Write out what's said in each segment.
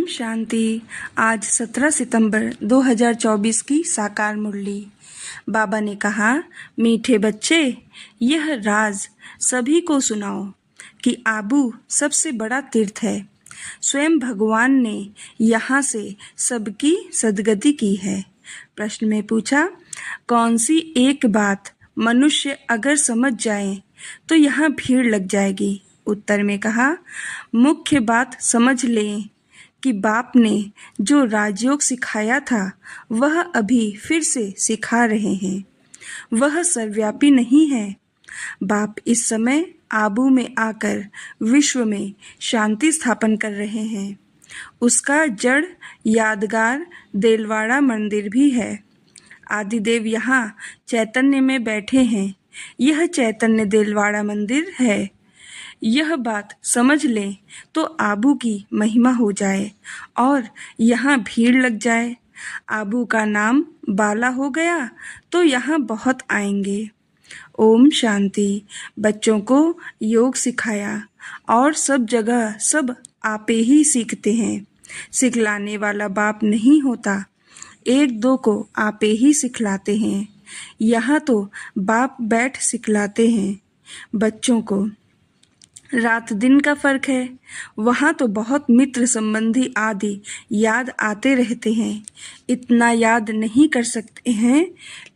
ओम शांति। आज 17 सितंबर 2024 की साकार मुरली। बाबा ने कहा, मीठे बच्चे, यह राज सभी को सुनाओ कि आबू सबसे बड़ा तीर्थ है। स्वयं भगवान ने यहाँ से सबकी सद्गति की है। प्रश्न में पूछा, कौन सी एक बात मनुष्य अगर समझ जाए तो यहाँ भीड़ लग जाएगी। उत्तर में कहा, मुख्य बात समझ लें कि बाप ने जो राजयोग सिखाया था वह अभी फिर से सिखा रहे हैं। वह सर्वव्यापी नहीं है। बाप इस समय आबू में आकर विश्व में शांति स्थापन कर रहे हैं। उसका जड़ यादगार देलवाड़ा मंदिर भी है। आदिदेव यहाँ चैतन्य में बैठे हैं। यह चैतन्य देलवाड़ा मंदिर है। यह बात समझ लें तो आबू की महिमा हो जाए और यहाँ भीड़ लग जाए। आबू का नाम बाला हो गया तो यहाँ बहुत आएंगे। ओम शांति। बच्चों को योग सिखाया और सब जगह सब आपे ही सीखते हैं। सिखलाने वाला बाप नहीं होता, एक दो को आपे ही सिखलाते हैं। यहाँ तो बाप बैठ सिखलाते हैं बच्चों को। रात दिन का फर्क है। वहाँ तो बहुत मित्र संबंधी आदि याद आते रहते हैं। इतना याद नहीं कर सकते हैं,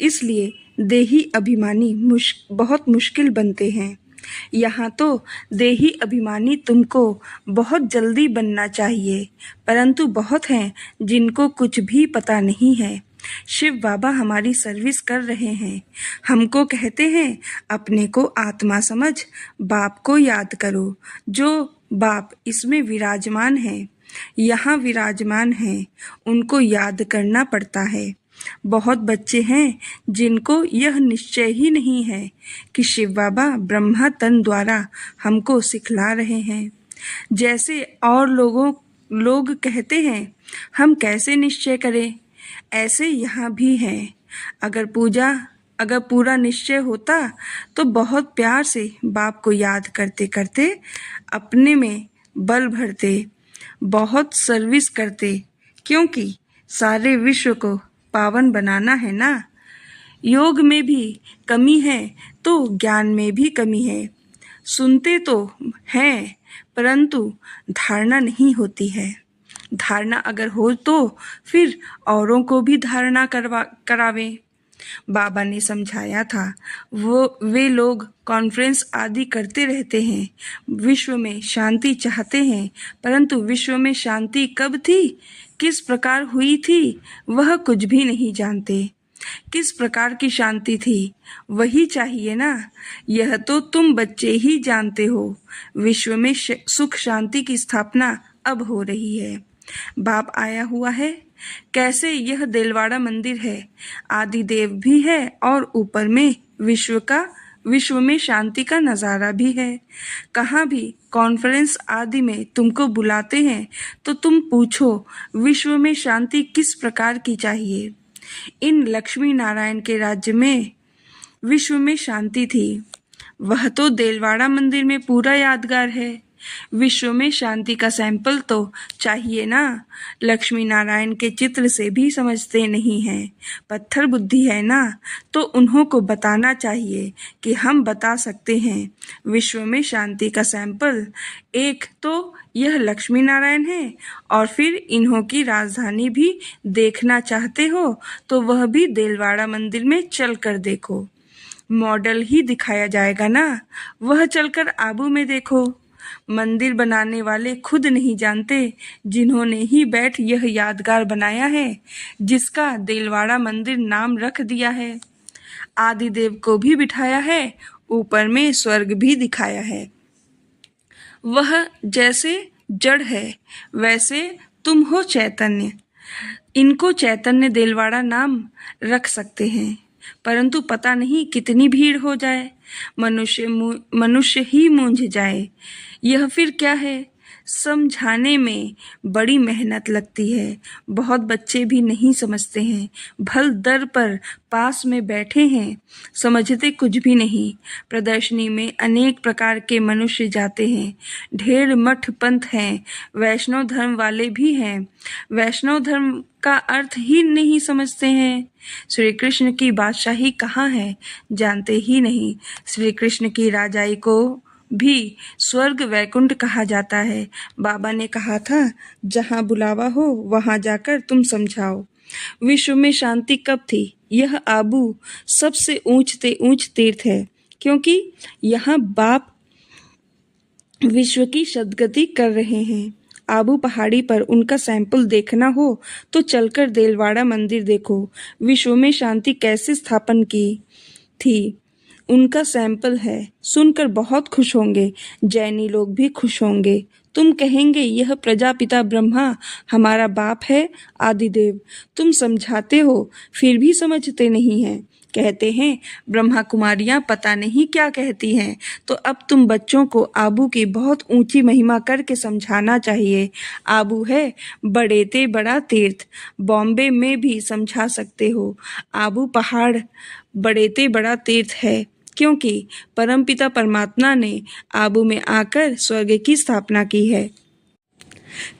इसलिए देही अभिमानी बहुत मुश्किल बनते हैं। यहाँ तो देही अभिमानी तुमको बहुत जल्दी बनना चाहिए, परंतु बहुत हैं जिनको कुछ भी पता नहीं है। शिव बाबा हमारी सर्विस कर रहे हैं। हमको कहते हैं, अपने को आत्मा समझ, बाप को याद करो। जो बाप इसमें विराजमान है, यहाँ विराजमान है, उनको याद करना पड़ता है। बहुत बच्चे हैं जिनको यह निश्चय ही नहीं है कि शिव बाबा ब्रह्मा तन द्वारा हमको सिखला रहे हैं। जैसे और लोग कहते हैं, हम कैसे निश्चय करें, ऐसे यहाँ भी है। अगर पूरा निश्चय होता तो बहुत प्यार से बाप को याद करते करते अपने में बल भरते, बहुत सर्विस करते, क्योंकि सारे विश्व को पावन बनाना है ना। योग में भी कमी है तो ज्ञान में भी कमी है। सुनते तो हैं परंतु धारणा नहीं होती है। धारणा अगर हो तो फिर औरों को भी धारणा करावें। बाबा ने समझाया था, वे लोग कॉन्फ्रेंस आदि करते रहते हैं, विश्व में शांति चाहते हैं, परंतु विश्व में शांति कब थी, किस प्रकार हुई थी, वह कुछ भी नहीं जानते। किस प्रकार की शांति थी वही चाहिए ना। यह तो तुम बच्चे ही जानते हो। विश्व में सुख शांति की स्थापना अब हो रही है। बाप आया हुआ है। कैसे यह देलवाड़ा मंदिर है, आदिदेव भी है और ऊपर में विश्व में शांति का नज़ारा भी है। कहाँ भी कॉन्फ्रेंस आदि में तुमको बुलाते हैं तो तुम पूछो, विश्व में शांति किस प्रकार की चाहिए। इन लक्ष्मी नारायण के राज्य में विश्व में शांति थी। वह तो देलवाड़ा मंदिर में पूरा यादगार है। विश्व में शांति का सैंपल तो चाहिए ना। लक्ष्मी नारायण के चित्र से भी समझते नहीं हैं, पत्थर बुद्धि है ना, तो उन्हों को बताना चाहिए कि हम बता सकते हैं। विश्व में शांति का सैंपल एक तो यह लक्ष्मी नारायण है, और फिर इन्हों की राजधानी भी देखना चाहते हो तो वह भी देलवाड़ा मंदिर में चल कर देखो। मॉडल ही दिखाया जाएगा ना, वह चलकर आबू में देखो। मंदिर बनाने वाले खुद नहीं जानते, जिन्होंने ही बैठ यह यादगार बनाया है, जिसका देलवाड़ा मंदिर नाम रख दिया है। आदिदेव को भी बिठाया है, ऊपर में स्वर्ग भी दिखाया है। वह जैसे जड़ है वैसे तुम हो चैतन्य। इनको चैतन्य देलवाड़ा नाम रख सकते हैं, परंतु पता नहीं कितनी भीड़ हो जाए, मनुष्य ही मूंझ जाए। यह फिर क्या है, समझाने में बड़ी मेहनत लगती है। बहुत बच्चे भी नहीं समझते हैं। भल दर पर पास में बैठे हैं, समझते कुछ भी नहीं। प्रदर्शनी में अनेक प्रकार के मनुष्य जाते हैं। ढेर मठ पंथ हैं, वैष्णव धर्म वाले भी हैं। वैष्णव धर्म का अर्थ ही नहीं समझते हैं। श्री कृष्ण की बादशाही कहाँ है, जानते ही नहीं। श्री कृष्ण की राजाई को भी स्वर्ग वैकुंठ कहा जाता है। बाबा ने कहा था, जहाँ बुलावा हो वहाँ जाकर तुम समझाओ। विश्व में शांति कब थी? यह आबू सबसे ऊंच तीर्थ है, क्योंकि यहाँ बाप विश्व की सदगति कर रहे हैं। आबू पहाड़ी पर उनका सैंपल देखना हो तो चलकर देलवाड़ा मंदिर देखो। विश्व में शांति कैसे स्थापन की थी, उनका सैंपल है। सुनकर बहुत खुश होंगे। जैनी लोग भी खुश होंगे। तुम कहेंगे, यह प्रजापिता ब्रह्मा हमारा बाप है, आदिदेव। तुम समझाते हो, फिर भी समझते नहीं हैं। कहते हैं ब्रह्मा कुमारियां पता नहीं क्या कहती हैं। तो अब तुम बच्चों को आबू की बहुत ऊंची महिमा करके समझाना चाहिए। आबू है बड़ेते बड़ा तीर्थ। बॉम्बे में भी समझा सकते हो। आबू पहाड़ बड़ेते बड़ा तीर्थ है, क्योंकि परमपिता परमात्मा ने आबू में आकर स्वर्ग की स्थापना की है।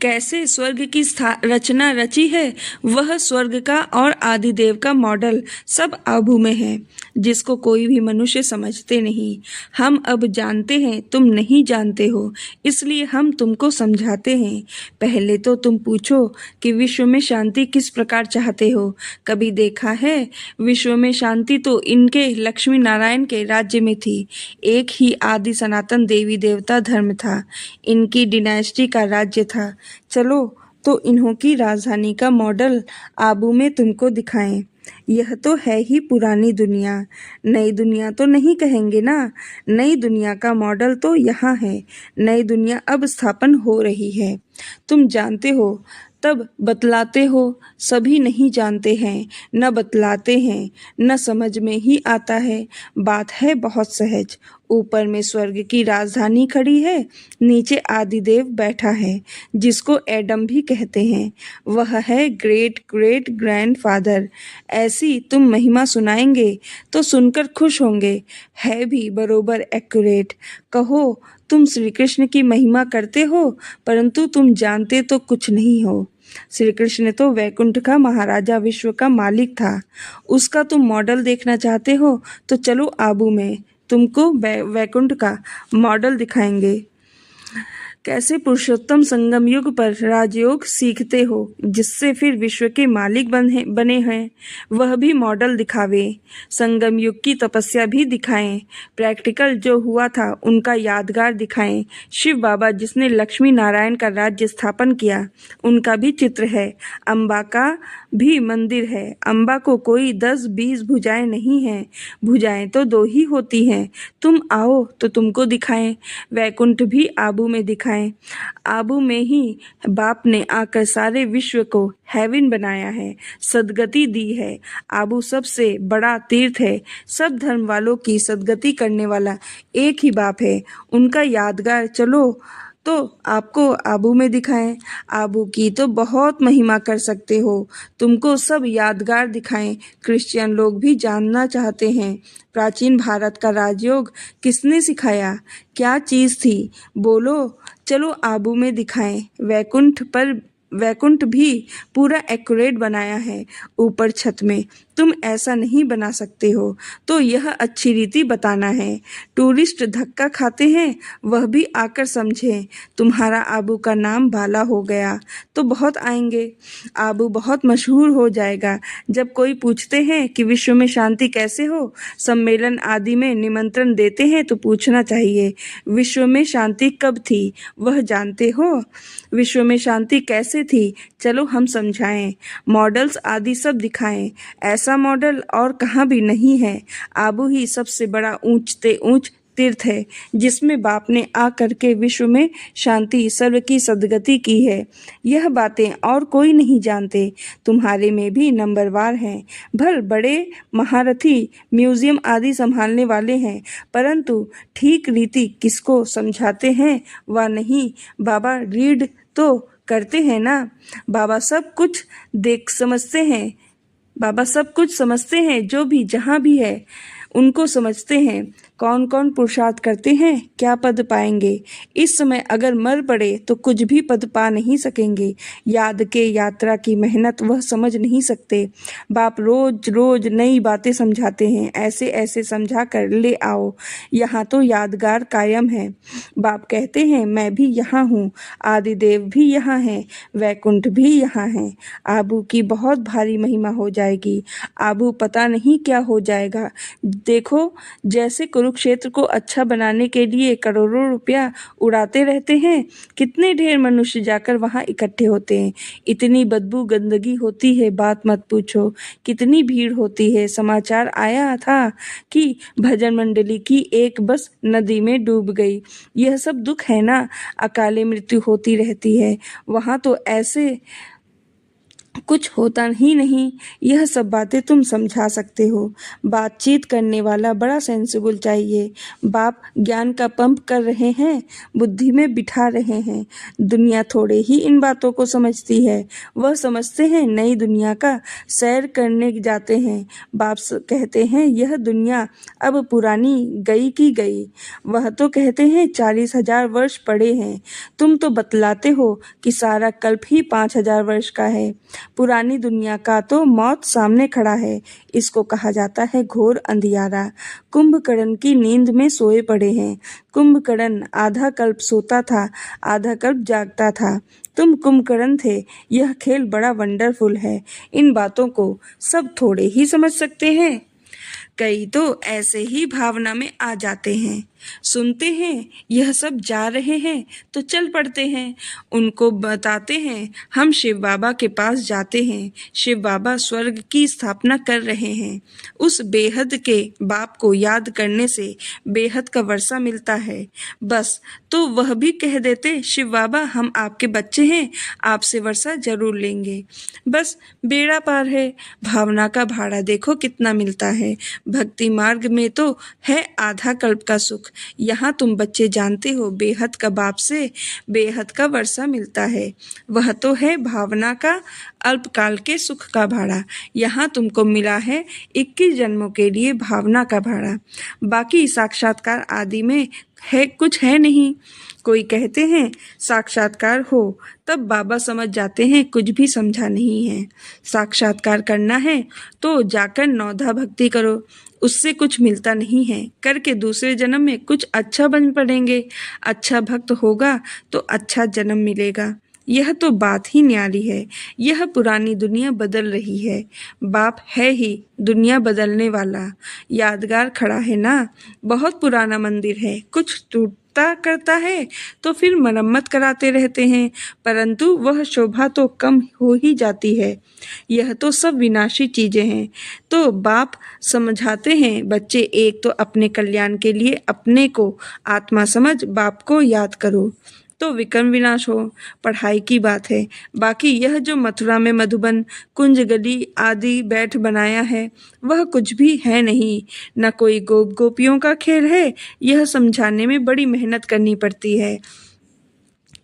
कैसे स्वर्ग की रचना रची है, वह स्वर्ग का और आदिदेव का मॉडल सब आबू में है, जिसको कोई भी मनुष्य समझते नहीं। हम अब जानते हैं, तुम नहीं जानते हो, इसलिए हम तुमको समझाते हैं। पहले तो तुम पूछो कि विश्व में शांति किस प्रकार चाहते हो। कभी देखा है? विश्व में शांति तो इनके लक्ष्मी नारायण के राज्य में थी। एक ही आदि सनातन देवी देवता धर्म था। इनकी डिनास्टी का राज्य था। चलो तो इन्हों की राजधानी का मॉडल आबू में तुमको दिखाएं। यह तो है ही पुरानी दुनिया, नई दुनिया तो नहीं कहेंगे ना। नई दुनिया का मॉडल तो यहाँ है। नई दुनिया अब स्थापन हो रही है। तुम जानते हो तब बतलाते हो। सभी नहीं जानते हैं, न बतलाते हैं, न समझ में ही आता है। बात है बहुत सहज। ऊपर में स्वर्ग की राजधानी खड़ी है, नीचे आदिदेव बैठा है, जिसको एडम भी कहते हैं। वह है ग्रेट ग्रेट ग्रैंडफादर। ऐसी तुम महिमा सुनाएंगे तो सुनकर खुश होंगे। है भी बरोबर एक्यूरेट। कहो, तुम श्री कृष्ण की महिमा करते हो, परंतु तुम जानते तो कुछ नहीं हो। श्री कृष्ण तो वैकुंठ का महाराजा, विश्व का मालिक था। उसका तुम मॉडल देखना चाहते हो तो चलो आबू में, तुमको वैकुंठ का मॉडल दिखाएंगे। कैसे पुरुषोत्तम संगम युग पर राजयोग सीखते हो, जिससे फिर विश्व के मालिक बने हैं, वह भी मॉडल दिखावे। संगम युग की तपस्या भी दिखाएं। प्रैक्टिकल जो हुआ था उनका यादगार दिखाएं। शिव बाबा जिसने लक्ष्मी नारायण का राज्य स्थापन किया, उनका भी चित्र है। अम्बा का भी मंदिर है। अम्बा को कोई 10-20 भुजाएं नहीं हैं, भुजाएं तो 2 ही होती हैं। तुम आओ तो तुमको दिखाएं। वैकुंठ भी आबू में दिखाएं। आबू में ही बाप ने आकर सारे विश्व को हेवन बनाया है, सदगति दी है। आबू सबसे बड़ा तीर्थ है। सब धर्म वालों की सदगति करने वाला एक ही बाप है। उनका यादगार चलो तो आपको आबू में दिखाएं। आबू की तो बहुत महिमा कर सकते हो, तुमको सब यादगार दिखाएं। क्रिश्चियन लोग भी जानना चाहते हैं, प्राचीन भारत का राजयोग किसने सिखाया, क्या चीज़ थी, बोलो। चलो आबू में दिखाएं। वैकुंठ भी पूरा एक्यूरेट बनाया है ऊपर छत में। तुम ऐसा नहीं बना सकते हो, तो यह अच्छी रीति बताना है। टूरिस्ट धक्का खाते हैं, वह भी आकर समझें। तुम्हारा आबू का नाम बाला हो गया तो बहुत आएंगे। आबू बहुत मशहूर हो जाएगा। जब कोई पूछते हैं कि विश्व में शांति कैसे हो, सम्मेलन आदि में निमंत्रण देते हैं तो पूछना चाहिए, विश्व में शांति कब थी, वह जानते हो? विश्व में शांति कैसे थी, चलो हम समझाएं। मॉडल्स आदि सब दिखाएं। ऐसा मॉडल और कहाँ भी नहीं है। आबू ही सबसे बड़ा ऊंच तीर्थ है जिसमें बाप ने आ करके विश्व में शांति सर्व की सद्गति की है। यह बातें और कोई नहीं जानते। तुम्हारे में भी नंबरवार हैं, भल बड़े महारथी म्यूजियम आदि संभालने वाले हैं, परंतु ठीक रीति किसको समझाते हैं व नहीं। बाबा रीड तो करते हैं ना। बाबा सब कुछ समझते हैं, जो भी जहाँ भी है उनको समझते हैं। कौन कौन पुरुषार्थ करते हैं, क्या पद पाएंगे। इस समय अगर मर पड़े तो कुछ भी पद पा नहीं सकेंगे। याद के यात्रा की मेहनत वह समझ नहीं सकते। बाप रोज रोज नई बातें समझाते हैं, ऐसे ऐसे समझा कर ले आओ, यहाँ तो यादगार कायम है। बाप कहते हैं मैं भी यहाँ हूँ, आदिदेव भी यहाँ है, वैकुंठ भी यहाँ है। आबू की बहुत भारी महिमा हो जाएगी। आबू पता नहीं क्या हो जाएगा। देखो जैसे कुरुक्षेत्र को अच्छा बनाने के लिए करोड़ों रुपया उड़ाते रहते हैं, कितने ढेर मनुष्य जाकर वहां इकट्ठे होते हैं। इतनी बदबू गंदगी होती है, बात मत पूछो। कितनी भीड़ होती है। समाचार आया था कि भजन मंडली की एक बस नदी में डूब गई। यह सब दुख है ना। अकाले मृत्यु होती रहती है। वहां तो ऐसे कुछ होता ही नहीं। यह सब बातें तुम समझा सकते हो। बातचीत करने वाला बड़ा सेंसिबल चाहिए। बाप ज्ञान का पंप कर रहे हैं, बुद्धि में बिठा रहे हैं। दुनिया थोड़े ही इन बातों को समझती है। वह समझते हैं नई दुनिया का सैर करने जाते हैं। बाप कहते हैं यह दुनिया अब पुरानी गई की गई। वह तो कहते हैं 40,000 वर्ष पड़े हैं। तुम तो बतलाते हो कि सारा कल्प ही 5,000 वर्ष का है। पुरानी दुनिया का तो मौत सामने खड़ा है। इसको कहा जाता है घोर अंधियारा। कुंभकर्ण की नींद में सोए पड़े हैं। कुंभकर्ण आधा कल्प सोता था, आधा कल्प जागता था। तुम कुंभकर्ण थे। यह खेल बड़ा वंडरफुल है। इन बातों को सब थोड़े ही समझ सकते हैं। कई तो ऐसे ही भावना में आ जाते हैं, सुनते हैं यह सब जा रहे हैं तो चल पड़ते हैं। उनको बताते हैं हम शिव बाबा के पास जाते हैं, शिव बाबा स्वर्ग की स्थापना कर रहे हैं। उस बेहद के बाप को याद करने से बेहद का वर्षा मिलता है। बस तो वह भी कह देते शिव बाबा हम आपके बच्चे हैं, आपसे वर्षा जरूर लेंगे। बस बेड़ा पार है। भावना का भाड़ा देखो कितना मिलता है। भक्ति मार्ग में तो है आधा कल्प का सुख। यहाँ तुम बच्चे जानते हो बेहद का बाप से बेहद का वर्षा मिलता है। वह तो है भावना का अल्पकाल के सुख का भाड़ा। यहाँ तुमको मिला है 21 जन्मों के लिए भावना का भाड़ा। बाकी साक्षात्कार आदि में है कुछ है नहीं। कोई कहते हैं साक्षात्कार हो, तब बाबा समझ जाते हैं कुछ भी समझा नहीं है। साक्षात्कार करना है तो जाकर नौधा भक्ति करो, उससे कुछ मिलता नहीं है। करके दूसरे जन्म में कुछ अच्छा बन पड़ेंगे। अच्छा भक्त होगा तो अच्छा जन्म मिलेगा। यह तो बात ही न्यारी है। यह पुरानी दुनिया बदल रही है। बाप है ही दुनिया बदलने वाला। यादगार खड़ा है ना। बहुत पुराना मंदिर है, कुछ टूटता करता है तो फिर मरम्मत कराते रहते हैं, परंतु वह शोभा तो कम हो ही जाती है। यह तो सब विनाशी चीजें हैं। तो बाप समझाते हैं बच्चे एक तो अपने कल्याण के लिए अपने को आत्मा समझ बाप को याद करो तो विक्रम विनाश हो। पढ़ाई की बात है। बाकी यह जो मथुरा में मधुबन कुंज गली आदि बैठ बनाया है वह कुछ भी है नहीं। न कोई गोप गोपियों का खेल है। यह समझाने में बड़ी मेहनत करनी पड़ती है।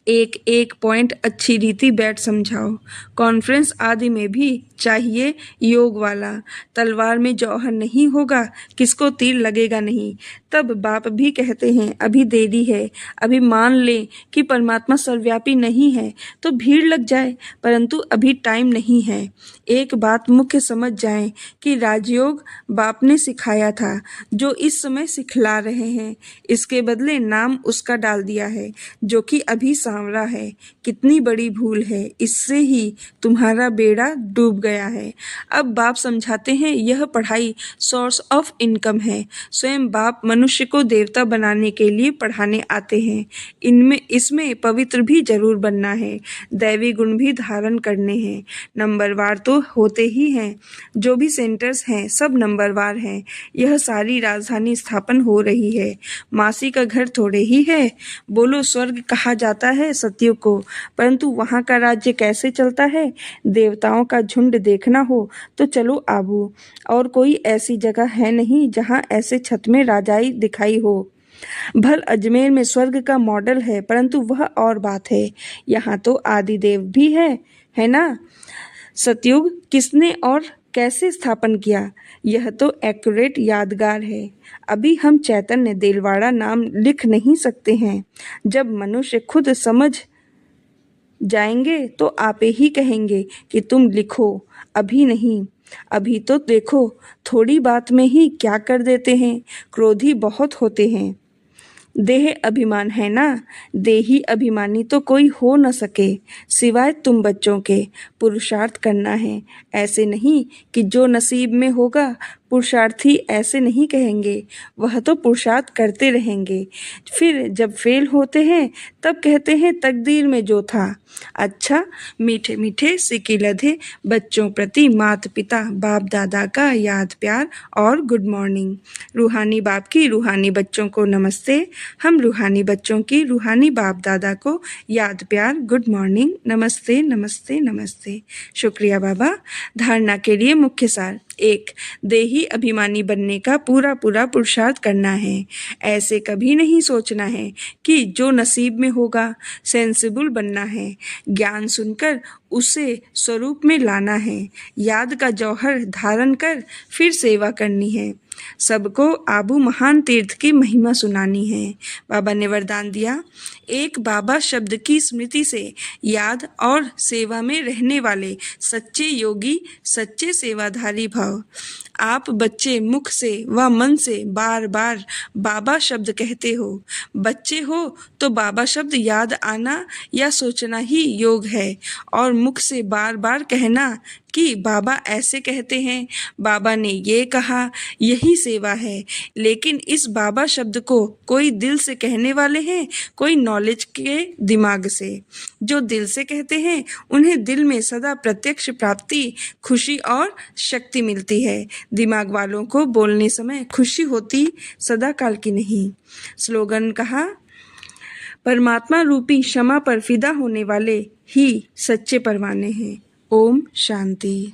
एक एक पॉइंट अच्छी रीति बैठ समझाओ। कॉन्फ्रेंस आदि में भी चाहिए योग वाला। तलवार में जौहर नहीं होगा, किसको तीर लगेगा नहीं। तब बाप भी कहते हैं अभी देरी है। अभी मान लें कि परमात्मा सर्वव्यापी नहीं है तो भीड़ लग जाए, परंतु अभी टाइम नहीं है। एक बात मुख्य समझ जाएं कि राजयोग बाप ने सिखाया था, जो इस समय सिखला रहे हैं। इसके बदले नाम उसका डाल दिया है जो कि अभी सांवरा है, कितनी बड़ी भूल है, इससे ही तुम्हारा बेड़ा डूब गया है। अब बाप समझाते हैं यह पढ़ाई सोर्स ऑफ इनकम है। स्वयं बाप मनुष्य को देवता बनाने के लिए पढ़ाने आते हैं। इसमें पवित्र भी जरूर बनना है, दैवी गुण भी धारण करने हैं। नंबरवार तो होते ही हैं, जो भी सेंटर्स हैं सब नंबरवार हैं। यह सारी राजधानी स्थापन हो रही है, मासी का घर थोड़े ही है। बोलो स्वर्ग कहा जाता है सतयुग को, परंतु वहाँ का राज्य कैसे चलता है? देवताओं का झुंड देखना हो तो चलो आबू, और कोई ऐसी जगह है नहीं जहाँ ऐसे छत में राजाई दिखाई हो। भल अजमेर में स्वर्ग का मॉडल है, परंतु वह और बात है। यहाँ तो आदिदेव भी है ना? सतयुग किसने और कैसे स्थापन किया, यह तो एक्यूरेट यादगार है। अभी हम चैतन्य देलवाड़ा नाम लिख नहीं सकते हैं। जब मनुष्य खुद समझ जाएंगे तो आप ही कहेंगे कि तुम लिखो, अभी नहीं। अभी तो देखो, थोड़ी बात में ही क्या कर देते हैं, क्रोधी बहुत होते हैं। देह अभिमान है ना, देही अभिमानी तो कोई हो न सके सिवाय तुम बच्चों के। पुरुषार्थ करना है, ऐसे नहीं कि जो नसीब में होगा। पुरुषार्थी ऐसे नहीं कहेंगे, वह तो पुरुषार्थ करते रहेंगे। फिर जब फेल होते हैं तब कहते हैं तकदीर में जो था। अच्छा, मीठे मीठे सिक्के लधे बच्चों प्रति माता पिता बाप दादा का याद प्यार और गुड मॉर्निंग। रूहानी बाप की रूहानी बच्चों को नमस्ते। हम रूहानी बच्चों की रूहानी बाप दादा को याद प्यार गुड मॉर्निंग, नमस्ते नमस्ते नमस्ते। शुक्रिया बाबा। धारणा के लिए मुख्य सार: 1. देही अभिमानी बनने का पूरा पूरा पुरुषार्थ करना है। ऐसे कभी नहीं सोचना है कि जो नसीब में होगा। सेंसिबल बनना है, ज्ञान सुनकर उसे स्वरूप में लाना है। याद का जौहर धारण कर फिर सेवा करनी है। सबको आबू महान तीर्थ की महिमा सुनानी है। बाबा ने वरदान दिया, एक बाबा शब्द की स्मृति से याद और सेवा में रहने वाले सच्चे योगी, सच्चे सेवाधारी भाव। आप बच्चे मुख से व मन से बार बार बाबा शब्द कहते हो। बच्चे हो तो बाबा शब्द याद आना या सोचना ही योग है, और मुख से बार बार कहना कि बाबा ऐसे कहते हैं, बाबा ने ये कहा, यही सेवा है। लेकिन इस बाबा शब्द को कोई दिल से कहने वाले हैं, कोई नॉलेज के दिमाग से। जो दिल से कहते हैं उन्हें दिल में सदा प्रत्यक्ष प्राप्ति, खुशी और शक्ति मिलती है। दिमाग वालों को बोलने समय खुशी होती, सदा काल की नहीं। स्लोगन कहा, परमात्मा रूपी क्षमा पर फिदा होने वाले ही सच्चे परवाने हैं। ओम शांति।